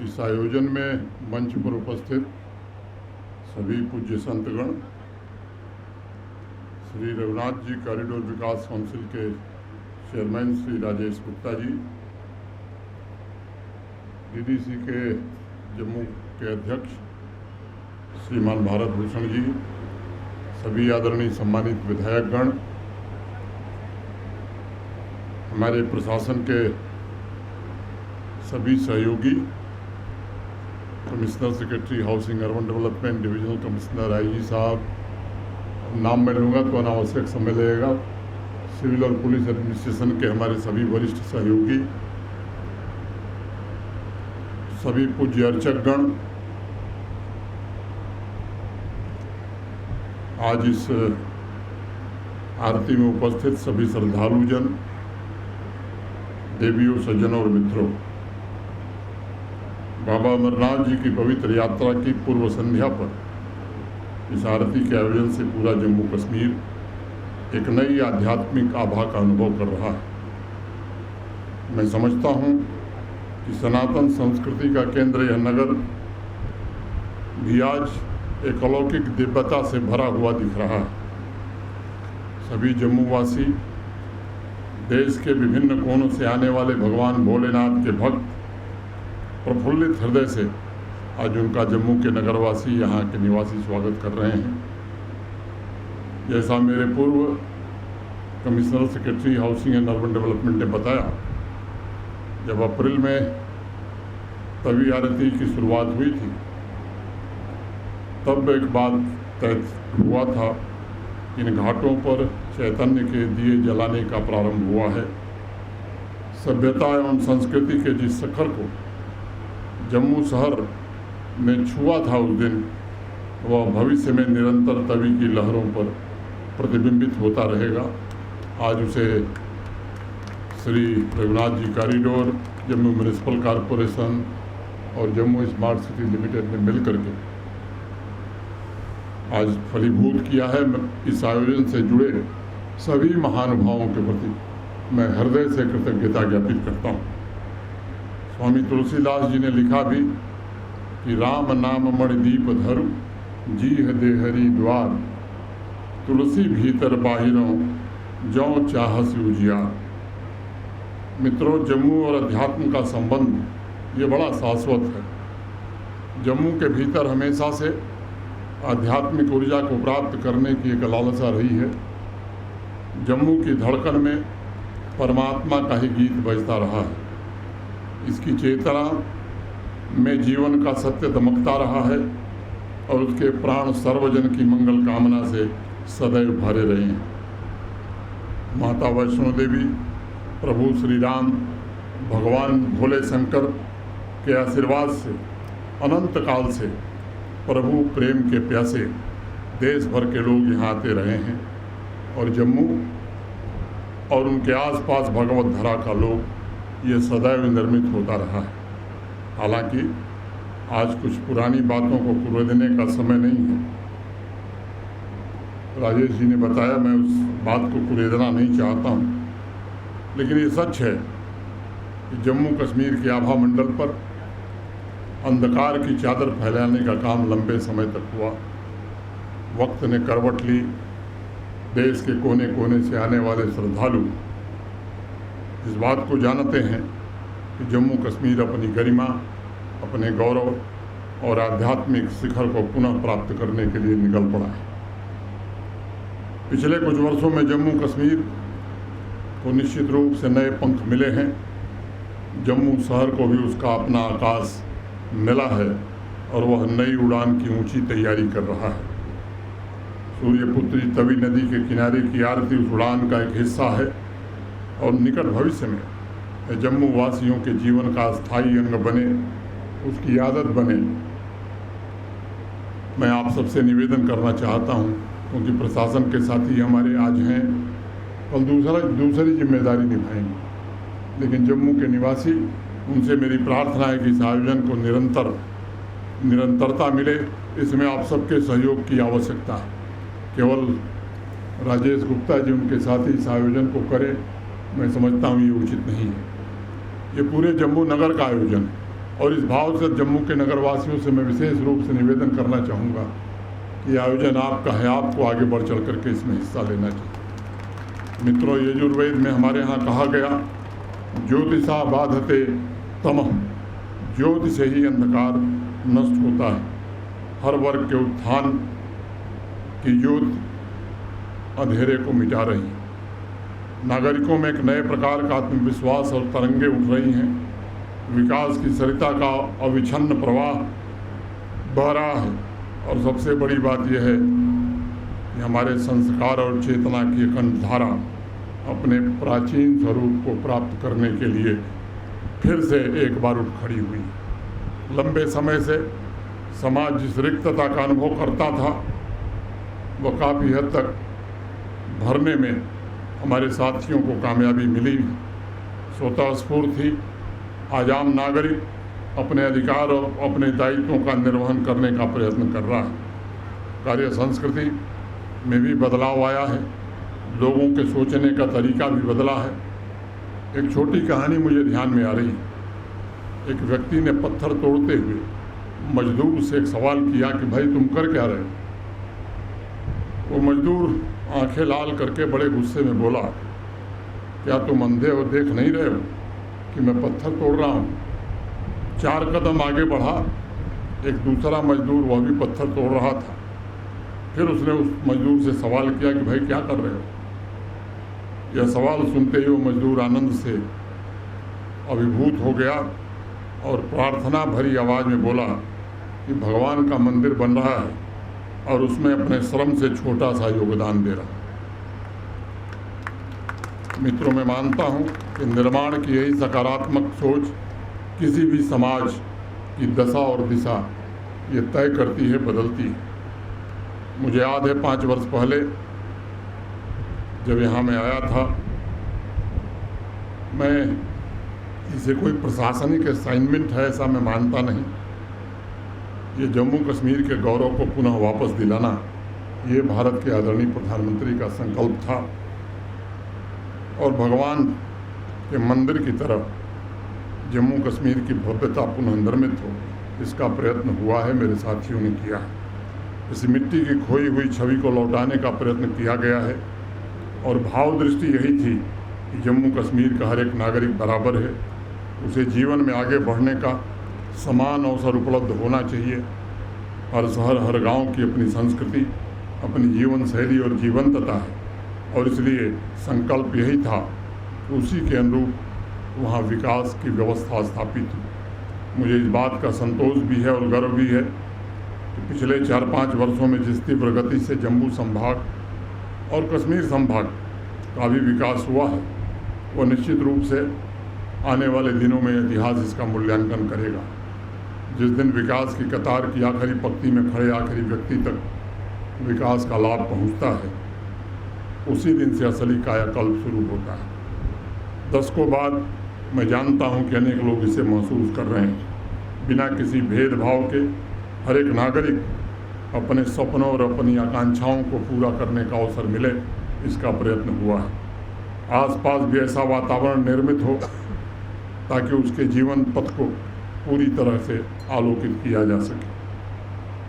इस आयोजन में मंच पर उपस्थित सभी पूज्य संतगण, श्री रघुनाथ जी कॉरिडोर विकास काउंसिल के चेयरमैन श्री राजेश गुप्ता जी, डीडीसी के जम्मू के अध्यक्ष श्रीमान भारत भूषण जी, सभी आदरणीय सम्मानित विधायकगण, हमारे प्रशासन के सभी सहयोगी, commissioner secretary housing urban development, divisional commissioner IG साहब, नाम मैं लूँगा तो अनावश्यक समय लगेगा, सिविल और पुलिस एडमिनिस्ट्रेशन के हमारे सभी वरिष्ठ सहयोगी, सभी पूज्य अर्चकगण, आज इस आरती में उपस्थित सभी श्रद्धालुजन, देवियों, सज्जनों और मित्रों, बाबा अमरनाथ जी की पवित्र यात्रा की पूर्व संध्या पर इस आरती के आयोजन से पूरा जम्मू कश्मीर एक नई आध्यात्मिक आभा का अनुभव कर रहा है। मैं समझता हूँ कि सनातन संस्कृति का केंद्र यह नगर भी आज एक अलौकिक दिव्यता से भरा हुआ दिख रहा है। सभी जम्मूवासी, देश के विभिन्न कोनों से आने वाले भगवान भोलेनाथ के भक्त प्रफुल्लित हृदय से आज उनका जम्मू के नगरवासी, यहाँ के निवासी स्वागत कर रहे हैं। जैसा मेरे पूर्व commissioner secretary housing and urban development ने बताया, जब अप्रैल में तवी आरती की शुरुआत हुई थी, तब एक बात तय हुआ था, इन घाटों पर चैतन्य के दिए जलाने का प्रारंभ हुआ है। सभ्यता एवं संस्कृति के जिस शिखर को जम्मू शहर ने छुआ था उस दिन, वह भविष्य में निरंतर तवी की लहरों पर प्रतिबिंबित होता रहेगा। आज उसे Shri Raghunath ji corridor, Jammu municipal corporation और जम्मू स्मार्ट सिटी लिमिटेड ने मिलकर के आज फलीभूत किया है। इस आयोजन से जुड़े सभी महानुभावों के प्रति मैं हृदय से कृतज्ञता ज्ञापित करता हूँ। स्वामी तुलसीदास जी ने लिखा भी कि राम नाम मणि दीप धरु, जीह देहरी द्वार, तुलसी भीतर बाहिरों, जौ चाहस उजियार। मित्रों, जम्मू और अध्यात्म का संबंध ये बड़ा शाश्वत है। जम्मू के भीतर हमेशा से आध्यात्मिक ऊर्जा को प्राप्त करने की एक लालसा रही है। जम्मू की धड़कन में परमात्मा का ही गीत बजता रहा है। इसकी चेतना में जीवन का सत्य दमकता रहा है और उसके प्राण सर्वजन की मंगल कामना से सदैव भरे रहे हैं। माता वैष्णो देवी, प्रभु श्री राम, भगवान भोले शंकर के आशीर्वाद से अनंत काल से प्रभु प्रेम के प्यासे देश भर के लोग यहाँ आते रहे हैं और जम्मू और उनके आसपास भगवत धरा का लोग ये सदैव निर्मित होता रहा है। हालांकि आज कुछ पुरानी बातों को कुरेदने का समय नहीं है। राजेश जी ने बताया, मैं उस बात को कुरेदना नहीं चाहता हूँ, लेकिन ये सच है कि जम्मू कश्मीर के आभा मंडल पर अंधकार की चादर फैलाने का काम लंबे समय तक हुआ। वक्त ने करवट ली। देश के कोने कोने से आने वाले श्रद्धालु इस बात को जानते हैं कि जम्मू कश्मीर अपनी गरिमा, अपने गौरव और आध्यात्मिक शिखर को पुनः प्राप्त करने के लिए निकल पड़ा है। पिछले कुछ वर्षों में जम्मू कश्मीर को निश्चित रूप से नए पंख मिले हैं। जम्मू शहर को भी उसका अपना आकाश मिला है और वह नई उड़ान की ऊंची तैयारी कर रहा है। सूर्यपुत्री तवी नदी के किनारे की आरती उस उड़ान का एक हिस्सा है और निकट भविष्य में जम्मू वासियों के जीवन का स्थायी अंग बने, उसकी आदत बने। मैं आप सबसे निवेदन करना चाहता हूं, क्योंकि प्रशासन के साथी हमारे आज हैं, कल दूसरी जिम्मेदारी निभाएंगे, लेकिन जम्मू के निवासी, उनसे मेरी प्रार्थना है कि इस आयोजन को निरंतरता मिले। इसमें आप सबके सहयोग की आवश्यकता है। केवल राजेश गुप्ता जी उनके साथ ही इस आयोजन को करें, मैं समझता हूँ ये उचित नहीं है। ये पूरे जम्मू नगर का आयोजन है। और इस भाव से जम्मू के नगरवासियों से मैं विशेष रूप से निवेदन करना चाहूँगा कि आयोजन आपका है, आपको आगे बढ़ चढ़ करके इसमें हिस्सा लेना चाहिए। मित्रों, यजुर्वेद में हमारे यहाँ कहा गया, ज्योतिषा बाधते तमः, ज्योति से ही अंधकार नष्ट होता है। हर वर्ग के उत्थान की ज्योति अंधेरे को मिटा रही है। नागरिकों में एक नए प्रकार का आत्मविश्वास और तरंगे उठ रही हैं। विकास की सरिता का अविच्छिन्न प्रवाह बह रहा है और सबसे बड़ी बात यह है कि हमारे संस्कार और चेतना की अखंड धारा अपने प्राचीन स्वरूप को प्राप्त करने के लिए फिर से एक बार उठ खड़ी हुई। लंबे समय से समाज जिस रिक्तता का अनुभव करता था वह काफ़ी हद तक भरने में हमारे साथियों को कामयाबी मिली। स्वतः स्फूर्त ही आज आम नागरिक अपने अधिकार और अपने दायित्वों का निर्वहन करने का प्रयत्न कर रहा है। कार्य संस्कृति में भी बदलाव आया है, लोगों के सोचने का तरीका भी बदला है। एक छोटी कहानी मुझे ध्यान में आ रही है। एक व्यक्ति ने पत्थर तोड़ते हुए मजदूर से एक सवाल किया कि भाई तुम कर क्या रहे हो? वो मजदूर आंखें लाल करके बड़े गुस्से में बोला, क्या तुम अंधे हो, देख नहीं रहे हो कि मैं पत्थर तोड़ रहा हूँ? 4 कदम आगे बढ़ा, एक दूसरा मजदूर वह भी पत्थर तोड़ रहा था। फिर उसने उस मजदूर से सवाल किया कि भाई क्या कर रहे हो? यह सवाल सुनते ही वो मजदूर आनंद से अभिभूत हो गया और प्रार्थना भरी आवाज़ में बोला कि भगवान का मंदिर बन रहा है और उसमें अपने श्रम से छोटा सा योगदान दे रहा। मित्रों, मैं मानता हूँ कि निर्माण की यही सकारात्मक सोच किसी भी समाज की दशा और दिशा ये तय करती है, बदलती है। मुझे याद है 5 वर्ष पहले जब यहाँ मैं आया था, मैं इसे कोई प्रशासनिक असाइनमेंट है ऐसा मैं मानता नहीं। ये जम्मू कश्मीर के गौरव को पुनः वापस दिलाना, ये भारत के आदरणीय प्रधानमंत्री का संकल्प था और भगवान के मंदिर की तरफ जम्मू कश्मीर की भव्यता पुनः निर्मित हो, इसका प्रयत्न हुआ है, मेरे साथियों ने किया है। इस मिट्टी की खोई हुई छवि को लौटाने का प्रयत्न किया गया है और भाव दृष्टि यही थी कि जम्मू कश्मीर का हर एक नागरिक बराबर है, उसे जीवन में आगे बढ़ने का समान अवसर उपलब्ध होना चाहिए। हर शहर हर गांव की अपनी संस्कृति, अपनी जीवन शैली और जीवंतता है और इसलिए संकल्प यही था कि उसी के अनुरूप वहाँ विकास की व्यवस्था स्थापित हो। मुझे इस बात का संतोष भी है और गर्व भी है कि पिछले 4-5 वर्षों में जिस तीव्र गति से जम्मू संभाग और कश्मीर संभाग का भी विकास हुआ है, वो निश्चित रूप से आने वाले दिनों में इतिहास इसका मूल्यांकन करेगा। जिस दिन विकास की कतार की आखिरी पंक्ति में खड़े आखिरी व्यक्ति तक विकास का लाभ पहुंचता है, उसी दिन से असली कायाकल्प शुरू होता है। दशकों बाद मैं जानता हूं कि अनेक लोग इसे महसूस कर रहे हैं। बिना किसी भेदभाव के हर एक नागरिक अपने सपनों और अपनी आकांक्षाओं को पूरा करने का अवसर मिले, इसका प्रयत्न हुआ है। आसपास भी ऐसा वातावरण निर्मित हो ताकि उसके जीवन पथ को पूरी तरह से आलोकित किया जा सके।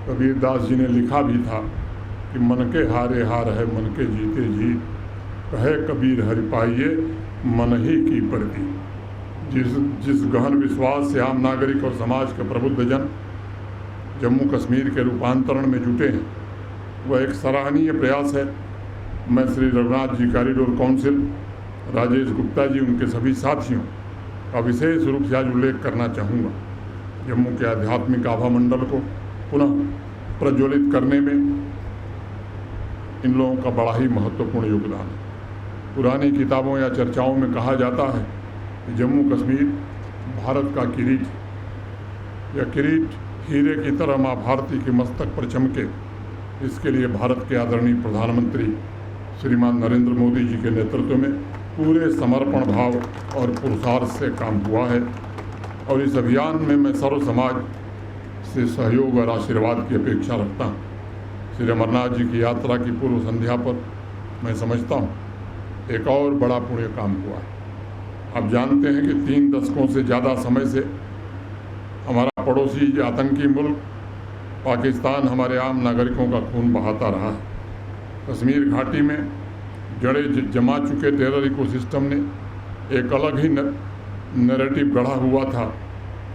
कबीरदास जी ने लिखा भी था कि मन के हारे हार है, मन के जीते जीत, कहे कबीर हरि पाइये मन ही की प्रति। जिस गहन विश्वास से आम नागरिक और समाज के प्रबुद्ध जन जम्मू कश्मीर के रूपांतरण में जुटे हैं, वह एक सराहनीय प्रयास है। मैं श्री रघुनाथ जी कॉरिडोर काउंसिल, राजेश गुप्ता जी, उनके सभी साथियों का विशेष रूप से आज उल्लेख करना चाहूँगा। जम्मू के आध्यात्मिक आभा मंडल को पुनः प्रज्वलित करने में इन लोगों का बड़ा ही महत्वपूर्ण योगदान है। पुरानी किताबों या चर्चाओं में कहा जाता है कि जम्मू कश्मीर भारत का किरीट, या किरीट हीरे की तरह माँ भारती के मस्तक पर चमके, इसके लिए भारत के आदरणीय प्रधानमंत्री श्रीमान नरेंद्र मोदी जी के नेतृत्व में पूरे समर्पण भाव और पुरुषार्थ से काम हुआ है और इस अभियान में मैं सर्व समाज से सहयोग और आशीर्वाद की अपेक्षा रखता हूँ। श्री अमरनाथ जी की यात्रा की पूर्व संध्या पर मैं समझता हूँ एक और बड़ा पुण्य काम हुआ है। आप जानते हैं कि 3 दशकों से ज़्यादा समय से पड़ोसी आतंकी मुल्क पाकिस्तान हमारे आम नागरिकों का खून बहाता रहा है। कश्मीर घाटी में जड़ें जमा चुके टेरर इकोसिस्टम ने एक अलग ही नैरेटिव गढ़ा हुआ था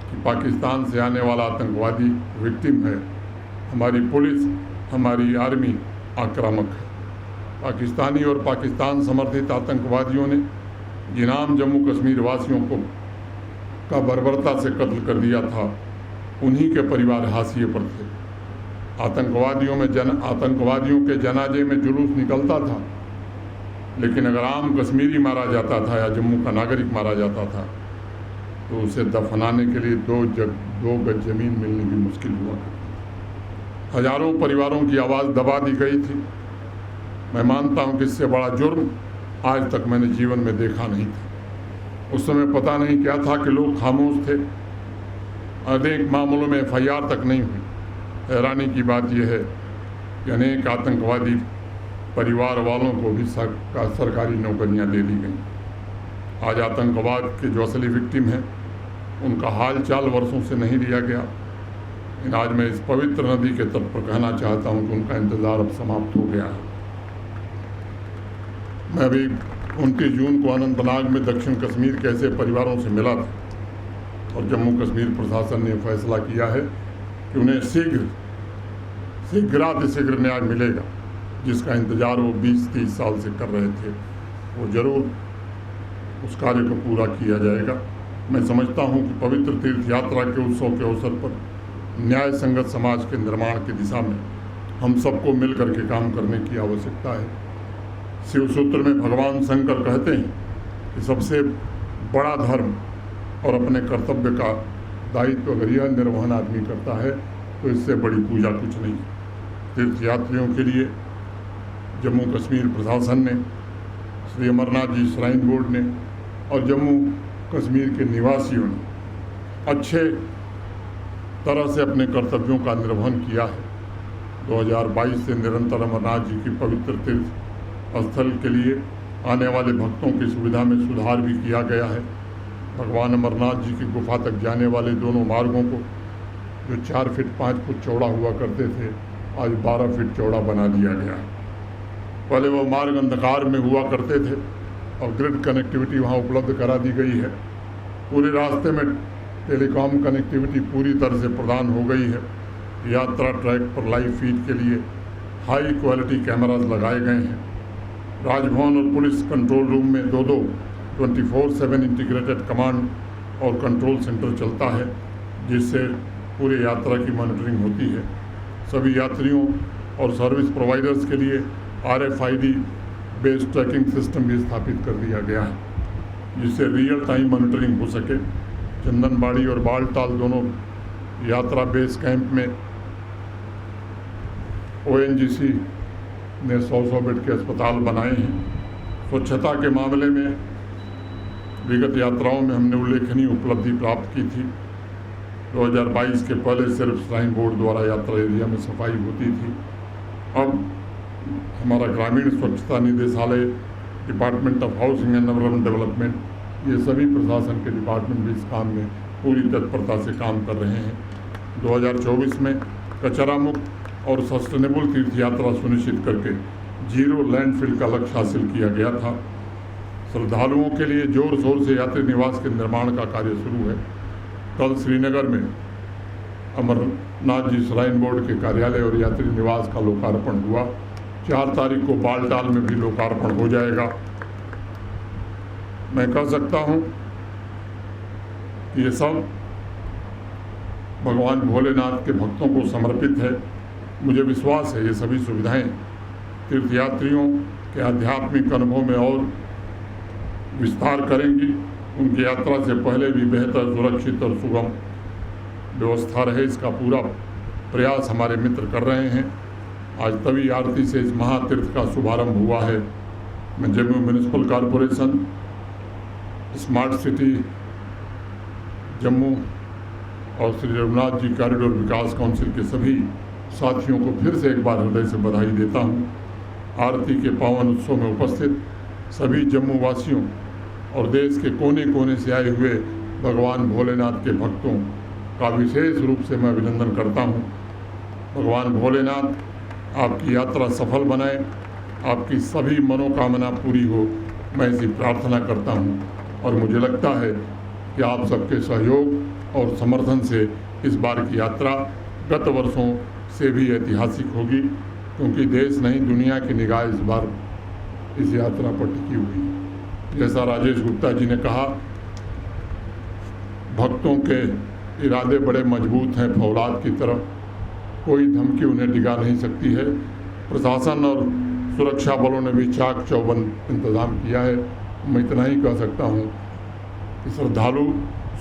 कि पाकिस्तान से आने वाला आतंकवादी विक्टिम है, हमारी पुलिस हमारी आर्मी आक्रामक है। पाकिस्तानी और पाकिस्तान समर्थित आतंकवादियों ने जिन आम जम्मू कश्मीर वासियों को का बर्बरता से कत्ल कर दिया था, उन्हीं के परिवार हाशिए पर थे। आतंकवादियों के जनाजे में जुलूस निकलता था, लेकिन अगर आम कश्मीरी मारा जाता था या जम्मू का नागरिक मारा जाता था तो उसे दफनाने के लिए दो गज जमीन मिलनी भी मुश्किल हुआ। हजारों परिवारों की आवाज़ दबा दी गई थी। मैं मानता हूं कि इससे बड़ा जुर्म आज तक मैंने जीवन में देखा नहीं था। उस समय पता नहीं क्या था कि लोग खामोश थे। अनेक मामलों में FIR तक नहीं हुई। हैरानी की बात यह है कि अनेक आतंकवादी परिवार वालों को भी सरकारी नौकरियां दे दी गई। आज आतंकवाद के जो असली विक्टिम हैं उनका हाल चाल वर्षों से नहीं लिया गया। लेकिन आज मैं इस पवित्र नदी के तट पर कहना चाहता हूं कि उनका इंतज़ार अब समाप्त हो गया है। मैं अभी 29 जून को अनंतनाग में दक्षिण कश्मीर के ऐसे परिवारों से मिला था और जम्मू कश्मीर प्रशासन ने फैसला किया है कि उन्हें शीघ्र न्याय मिलेगा, जिसका इंतज़ार वो 20-30 साल से कर रहे थे। वो ज़रूर उस कार्य को पूरा किया जाएगा। मैं समझता हूँ कि पवित्र तीर्थ यात्रा के उत्सव के अवसर पर न्याय संगत समाज के निर्माण की दिशा में हम सबको मिलकर के काम करने की आवश्यकता है। शिव सूत्र में भगवान शंकर कहते हैं कि सबसे बड़ा धर्म और अपने कर्तव्य का दायित्व अगर यह निर्वहन आदमी करता है तो इससे बड़ी पूजा कुछ नहीं। तीर्थयात्रियों के लिए जम्मू कश्मीर प्रशासन ने, श्री अमरनाथ जी श्राइन बोर्ड ने और जम्मू कश्मीर के निवासियों ने अच्छे तरह से अपने कर्तव्यों का निर्वहन किया है। 2022 से निरंतर अमरनाथ जी की पवित्र तीर्थ स्थल के लिए आने वाले भक्तों की सुविधा में सुधार भी किया गया है। भगवान अमरनाथ जी की गुफा तक जाने वाले दोनों मार्गों को जो 4 फीट 5 फुट चौड़ा हुआ करते थे, आज 12 फीट चौड़ा बना दिया गया है। पहले वो मार्ग अंधकार में हुआ करते थे और ग्रिड कनेक्टिविटी वहाँ उपलब्ध करा दी गई है। पूरे रास्ते में टेलीकॉम कनेक्टिविटी पूरी तरह से प्रदान हो गई है। यात्रा ट्रैक पर लाइव फीड के लिए हाई क्वालिटी कैमराज लगाए गए हैं। राजभवन और पुलिस कंट्रोल रूम में 24/7 इंटीग्रेटेड कमांड और कंट्रोल सेंटर चलता है, जिससे पूरे यात्रा की मॉनिटरिंग होती है। सभी यात्रियों और सर्विस प्रोवाइडर्स के लिए RFID बेस्ड ट्रैकिंग सिस्टम भी स्थापित कर दिया गया है, जिससे रियल टाइम मॉनिटरिंग हो सके। चंदनबाड़ी और बालटाल दोनों यात्रा बेस कैंप में ONGC ने 100 बेड के अस्पताल बनाए हैं। स्वच्छता के मामले में विगत यात्राओं में हमने उल्लेखनीय उपलब्धि प्राप्त की थी। 2022 के पहले सिर्फ श्राइन बोर्ड द्वारा यात्रा एरिया में सफाई होती थी। अब हमारा ग्रामीण स्वच्छता निदेशालय, department of housing and urban development, ये सभी प्रशासन के डिपार्टमेंट भी इस काम में पूरी तत्परता से काम कर रहे हैं। 2024 में कचरा मुक्त और सस्टेनेबल तीर्थ यात्रा सुनिश्चित करके 0 लैंडफिल का लक्ष्य हासिल किया गया था। श्रद्धालुओं के लिए जोर शोर से यात्री निवास के निर्माण का कार्य शुरू है। कल श्रीनगर में अमरनाथ जी श्राइन बोर्ड के कार्यालय और यात्री निवास का लोकार्पण हुआ। 4 तारीख को बालटाल में भी लोकार्पण हो जाएगा। मैं कह सकता हूँ ये सब भगवान भोलेनाथ के भक्तों को समर्पित है। मुझे विश्वास है ये सभी सुविधाएं तीर्थयात्रियों के आध्यात्मिक अनुभव में और विस्तार करेंगी। उनकी यात्रा से पहले भी बेहतर, सुरक्षित और सुगम व्यवस्था रहे, इसका पूरा प्रयास हमारे मित्र कर रहे हैं। आज तभी आरती से इस महातीर्थ का शुभारंभ हुआ है। मैं Jammu municipal corporation, smart city Jammu और श्री रघुनाथ जी कॉरिडोर विकास काउंसिल के सभी साथियों को फिर से एक बार हृदय से बधाई देता हूँ। आरती के पावन उत्सव में उपस्थित सभी जम्मू वासियों और देश के कोने कोने से आए हुए भगवान भोलेनाथ के भक्तों का विशेष रूप से मैं अभिनंदन करता हूँ। भगवान भोलेनाथ आपकी यात्रा सफल बनाए, आपकी सभी मनोकामना पूरी हो, मैं इसी प्रार्थना करता हूँ। और मुझे लगता है कि आप सबके सहयोग और समर्थन से इस बार की यात्रा गत वर्षों से भी ऐतिहासिक होगी, क्योंकि देश नहीं दुनिया की निगाह इस बार इस यात्रा पर टिकी हुई है। जैसा राजेश गुप्ता जी ने कहा, भक्तों के इरादे बड़े मजबूत हैं, फौलाद की तरफ कोई धमकी उन्हें डिगा नहीं सकती है। प्रशासन और सुरक्षा बलों ने भी चाक चौबंद इंतज़ाम किया है। मैं इतना ही कह सकता हूँ कि श्रद्धालु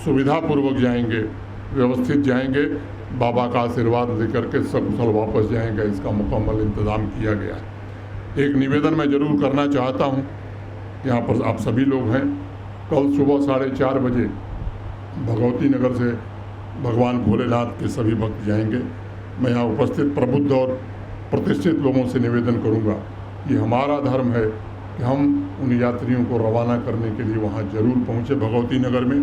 सुविधापूर्वक जाएंगे, व्यवस्थित जाएंगे, बाबा का आशीर्वाद लेकर के सकुशल वापस जाएंगे, इसका मुकम्मल इंतज़ाम किया गया है। एक निवेदन मैं ज़रूर करना चाहता हूँ, यहाँ पर आप सभी लोग हैं, कल सुबह 4:30 बजे भगवती नगर से भगवान भोलेनाथ के सभी भक्त जाएंगे। मैं यहाँ उपस्थित प्रबुद्ध और प्रतिष्ठित लोगों से निवेदन करूँगा कि हमारा धर्म है कि हम उन यात्रियों को रवाना करने के लिए वहाँ जरूर पहुँचे भगवती नगर में।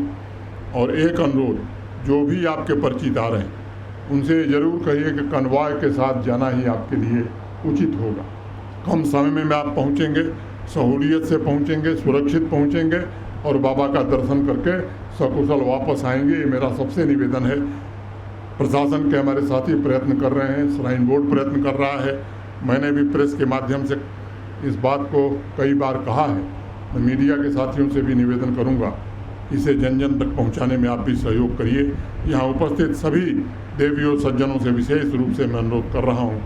और एक अनुरोध, जो भी आपके परिचित आ रहे हैं उनसे ज़रूर कहिए कि कन्वॉय के साथ जाना ही आपके लिए उचित होगा। कम समय में आप पहुँचेंगे, सहूलियत से पहुँचेंगे, सुरक्षित पहुँचेंगे और बाबा का दर्शन करके सकुशल वापस आएंगे। ये मेरा सबसे निवेदन है। प्रशासन के हमारे साथी प्रयत्न कर रहे हैं, श्राइन बोर्ड प्रयत्न कर रहा है। मैंने भी प्रेस के माध्यम से इस बात को कई बार कहा है। मैं मीडिया के साथियों से भी निवेदन करूंगा, इसे जन जन तक पहुंचाने में आप भी सहयोग करिए। यहाँ उपस्थित सभी देवियों सज्जनों से विशेष रूप से मैं अनुरोध कर रहा हूँ,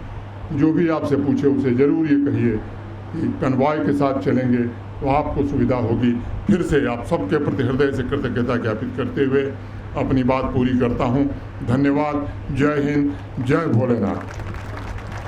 जो भी आपसे पूछे उसे ज़रूर ये कहिए कि कन्वॉय के साथ चलेंगे तो आपको सुविधा होगी। फिर से आप सबके प्रति हृदय से कृतज्ञता ज्ञापित करते हुए अपनी बात पूरी करता हूँ। धन्यवाद। जय हिंद, जय भोलेनाथ।